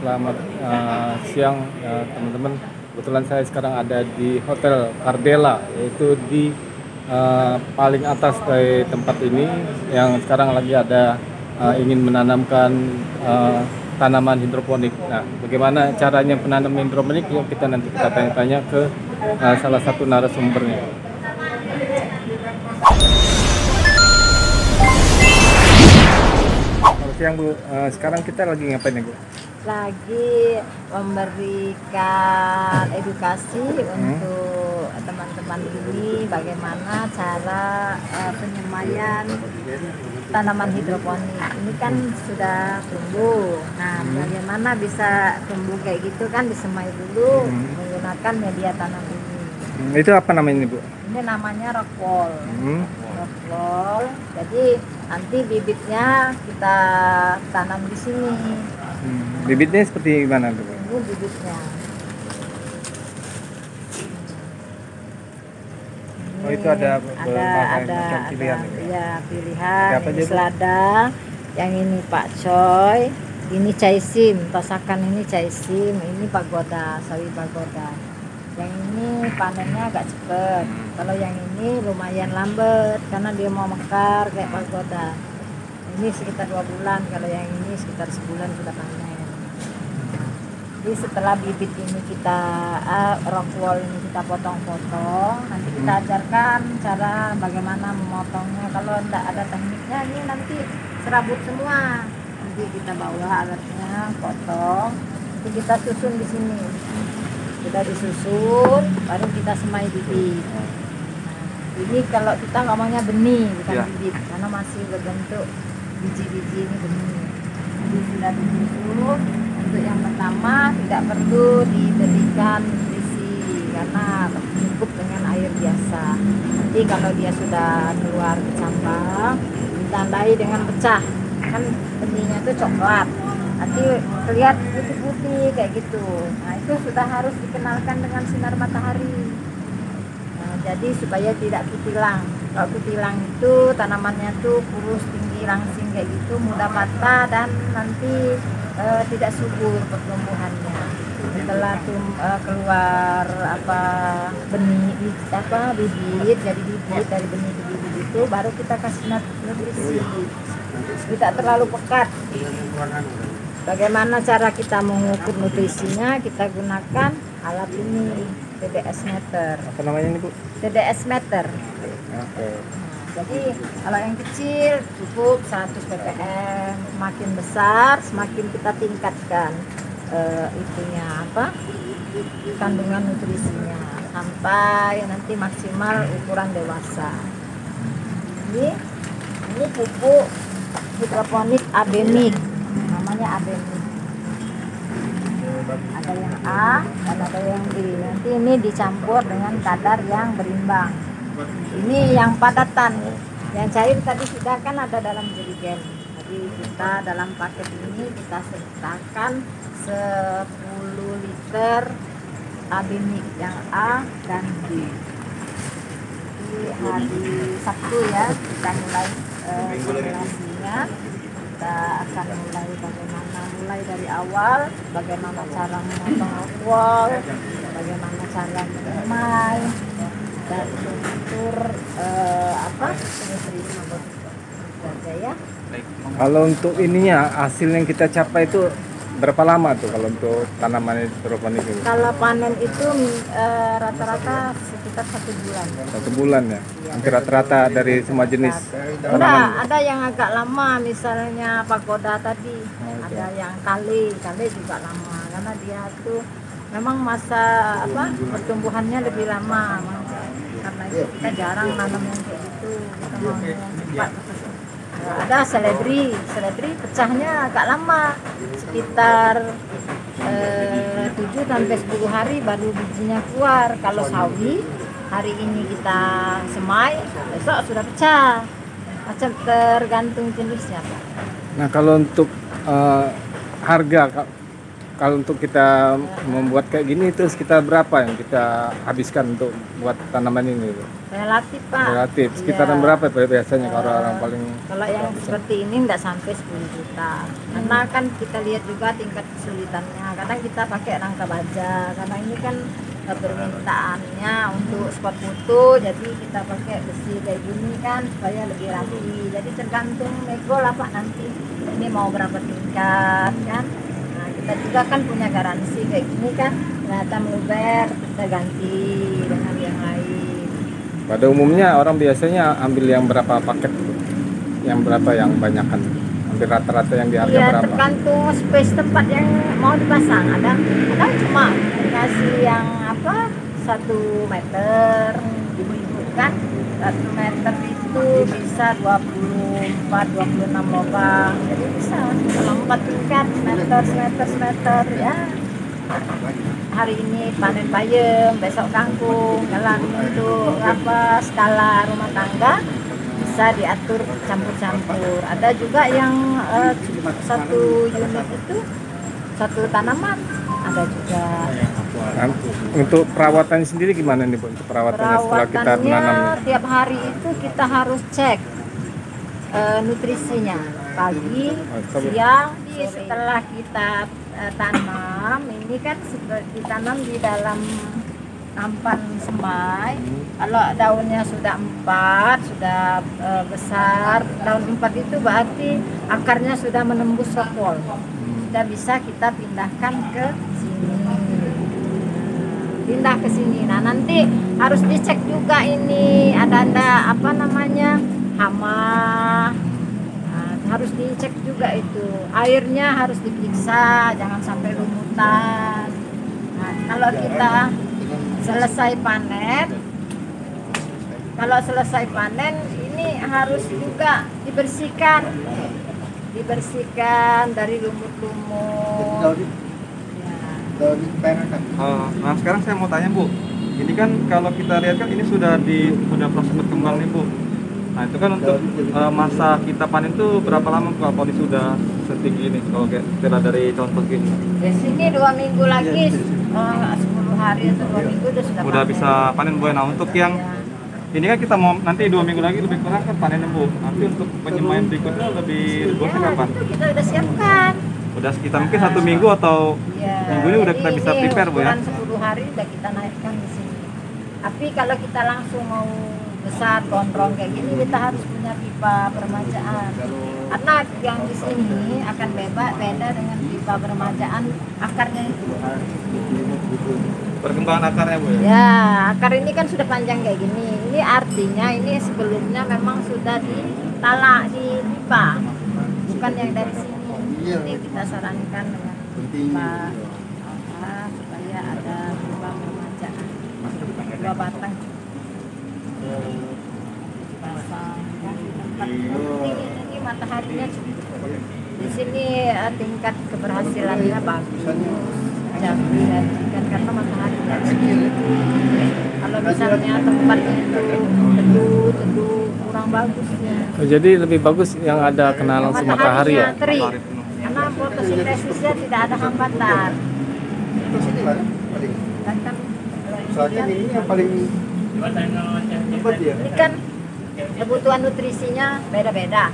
selamat siang teman-teman. Kebetulan saya sekarang ada di Hotel Cardella, yaitu di paling atas dari tempat ini yang sekarang lagi ada ingin menanamkan tanaman hidroponik. Nah, bagaimana caranya penanaman hidroponik? Yuk kita tanya-tanya ke salah satu narasumbernya. Selamat siang Bu, sekarang kita lagi ngapain ya Bu? Lagi memberikan edukasi untuk teman-teman ini bagaimana cara penyemaian tanaman hidroponik. Ini kan sudah tumbuh. Nah, bagaimana bisa tumbuh kayak gitu kan disemai dulu menggunakan media tanam ini. Itu apa namanya Bu? Ini namanya rockwool. Rockwool. Jadi nanti bibitnya kita tanam di sini. Bibitnya seperti gimana tuh? Ini bibitnya. Oh, itu ada pilihan. Ya, pilihan. Apa Ini aja, Bu? selada, yang ini pakcoy, ini caisim, tosakan ini caisim, ini pagoda, sawi pagoda. Yang ini panennya agak cepet. Kalau yang ini lumayan lambat karena dia mau mekar kayak pagoda. Ini sekitar 2 bulan, kalau yang ini sekitar sebulan sudah panen. Jadi setelah bibit ini kita rockwool ini kita potong-potong, nanti kita ajarkan cara bagaimana memotongnya. Kalau tidak ada tekniknya ini nanti serabut semua. Nanti kita bawa alatnya, potong, nanti kita susun di sini. Kita disusun, baru kita semai bibit. Nah, ini kalau kita ngomongnya benih bukan bibit, karena masih berbentuk biji-biji ini benih. Jadi sudah disusun. Untuk yang pertama tidak perlu diberikan nutrisi karena cukup dengan air biasa. Nanti kalau dia sudah keluar ke cabang, ditandai dengan pecah. Kan benihnya itu coklat. Nanti terlihat putih-putih kayak gitu. Nah, itu sudah harus dikenalkan dengan sinar matahari. Nah, jadi supaya tidak kutilang. Kalau kutilang itu tanamannya tuh kurus, tinggi, langsing kayak gitu, mudah patah dan nanti tidak subur pertumbuhannya. Setelah keluar bibit jadi bibit dari benih ke bibit itu baru kita kasih nutrisi. Tidak terlalu pekat. Bagaimana cara kita mengukur nutrisinya? Kita gunakan alat ini, TDS meter. Apa namanya ini Bu? TDS meter. Oke. Jadi kalau yang kecil cukup 100 ppm, semakin besar semakin kita tingkatkan kandungan nutrisinya sampai nanti maksimal ukuran dewasa. Ini pupuk hidroponik abemik, namanya abemik. Ada yang A dan ada yang B. Nanti ini dicampur dengan kadar yang berimbang. Ini yang padatan, yang cair tadi sudah kan ada dalam jerigen. Jadi kita dalam paket ini kita sertakan 10 liter abemik yang A dan B. Di hari Sabtu ya kita mulai formulasinya. Kita akan mulai dari awal, bagaimana cara memotong rockwool, bagaimana cara menyemai, dan mengatur nutrisi saja ya. Kalau untuk ininya hasil yang kita capai itu berapa lama tuh kalau untuk tanaman hidroponik itu? Kalau panen itu rata-rata sekitar 1 bulan. 1 bulan ya? Hampir rata-rata dari semua jenis Enggak, tanaman? ada yang agak lama, misalnya pagoda tadi. Ada yang kale juga lama karena dia tuh memang masa pertumbuhannya lebih lama. Karena itu kita jarang nanam yang kayak gitu, kita mau yang cepat. Ada seledri pecahnya agak lama, sekitar 7 sampai 10 hari baru bijinya keluar. Kalau sawi hari ini kita semai, besok sudah pecah. Macam tergantung jenisnya. Nah kalau untuk harga kalau untuk kita membuat kayak gini itu sekitar berapa yang kita habiskan untuk buat tanaman ini Bu? Relatif Pak. Relatif Iya. sekitaran berapa biasanya kalau orang paling Kalau yang seperti ini nggak sampai 10 juta. Karena kan kita lihat juga tingkat kesulitannya. Kadang kita pakai rangka baja. Karena ini kan permintaannya untuk spot foto, jadi kita pakai besi kayak gini kan supaya lebih rapi. Jadi tergantung nego lah Pak nanti ini mau berapa tingkat kan. Nah kita juga kan punya garansi kayak gini kan. Ternyata meluber kita ganti dengan yang lain. pada umumnya orang biasanya ambil yang berapa paket Bu? Yang berapa yang banyakan? Hampir rata-rata yang di harga Iya, berapa? tergantung space tempat yang mau dipasang. Ada cuma dikasih yang apa 1 meter, ibu-ibu kan 1 meter itu bisa 24-26 lubang. Jadi bisa kalau 4 tingkat semeter ya. Hari ini panen bayam, besok kangkung. Kalau untuk apa skala rumah tangga bisa diatur campur-campur. Ada juga yang 1 unit itu 1 tanaman, ada juga. Nah, untuk perawatan sendiri gimana nih Bu? Untuk perawatannya setelah kita Perawatannya menanam? tiap hari itu kita harus cek nutrisinya pagi, siang, setelah kita tanam. Ini kan sudah ditanam di dalam nampan semai. Kalau daunnya sudah 4, sudah besar, daun 4 itu berarti akarnya sudah menembus sepol. Sudah bisa kita pindahkan ke sini. Pindah ke sini. Nah, nanti harus dicek juga ini ada apa namanya? Hama. Nah, harus dicek juga itu. Airnya harus diperiksa, jangan sampai lumutan. Nah, kalau kita selesai panen ini harus juga dibersihkan dari lumut-lumut ya. Nah sekarang saya mau tanya Bu, ini kan kalau kita lihat kan ini sudah proses berkembang nih Bu. Nah itu kan untuk masa kita panen itu berapa lama Bu kalau ini sudah setinggi ini, kalau kayak kira dari contoh gini? Di sini 2 minggu lagi 10 hari atau 2 minggu sudah panen. Bisa panen Bu. Nah untuk yang ini kan kita mau nanti 2 minggu lagi lebih kurang kan panennya Bu. Nanti untuk penyemaian berikutnya lebih luasnya kapan? Itu kita udah siapkan. Udah sekitar mungkin 1 minggu atau minggu ini udah kita bisa prepare Bu ya? 10 hari udah kita naikkan di sini. Tapi kalau kita langsung mau besar gondrong kayak gini kita harus punya pipa permajaan. Karena yang di sini akan beda dengan pipa permajaan akarnya itu. Perkembangan akarnya Bu ya? Ya, akar ini kan sudah panjang kayak gini. Ini artinya ini sebelumnya memang sudah ditalak di pipa, bukan yang dari sini. Jadi kita sarankan dengan pipa supaya ada pipa permajaan 2 batang. Pasang kan di tempat ini mataharinya cukup. Di sini tingkat keberhasilannya bagus. Jaminan kan karena mataharinya cukup. Kalau misalnya tempatnya itu teduh kurang bagus ya. Jadi lebih bagus yang ada kena langsung matahari ya? Terik. Karena fotosintesisnya tidak ada hambatan. Dan kan Soalnya ini yang paling cepat ya. ini kan kebutuhan nutrisinya beda-beda.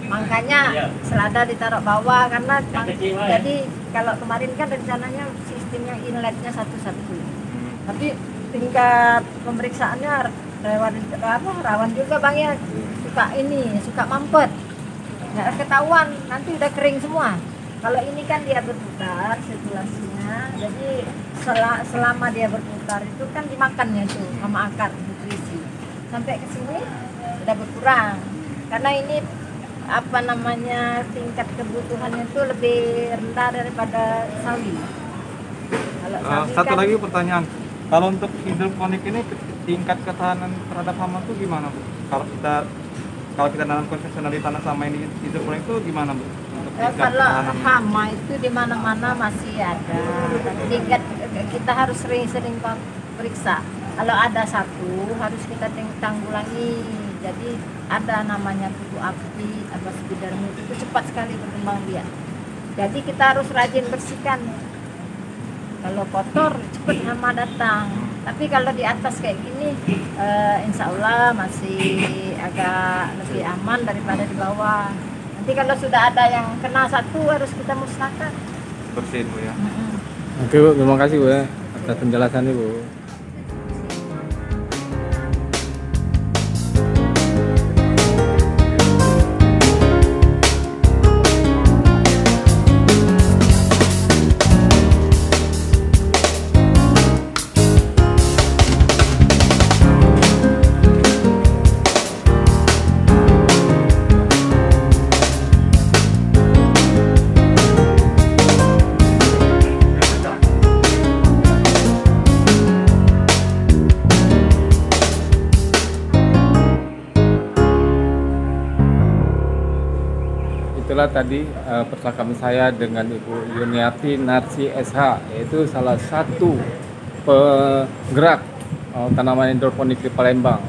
Makanya selada ditaruh bawah karena jadi kalau kemarin kan rencananya sistemnya inletnya satu-satu. Tapi tingkat pemeriksaannya rawan juga Bang ya, suka mampet. Nggak ketahuan, nanti udah kering semua. Kalau ini kan dia berputar sirkulasinya, jadi selama dia berputar itu kan dimakannya tuh sama akar nutrisi. Sampai ke sini udah berkurang. Karena ini apa namanya tingkat kebutuhannya itu lebih rendah daripada sawi. Kalau sawi Satu kan, lagi pertanyaan, kalau untuk hidroponik ini tingkat ketahanan terhadap hama itu gimana Bu? Kalau kita nanam konvensional di tanah sama ini hidroponik itu gimana Bu? Untuk tingkat kalau ketahanan. hama itu di mana-mana masih ada. Tingkat kita harus sering-sering periksa. Kalau ada satu harus kita tanggulangi. Jadi ada namanya kutu api atau spidermid itu cepat sekali berkembang biak. Jadi kita harus rajin bersihkan Kalau kotor cepet hama datang. Tapi kalau di atas kayak gini, insya Allah masih agak lebih aman daripada di bawah. Nanti kalau sudah ada yang kena satu harus kita musnahkan. Bersihin Bu ya. Oke Bu, terima kasih Bu ya atas penjelasannya Bu. Itulah tadi percakapan saya dengan Ibu Yuniati Narsi SH, yaitu salah satu penggerak tanaman hidroponik di Palembang.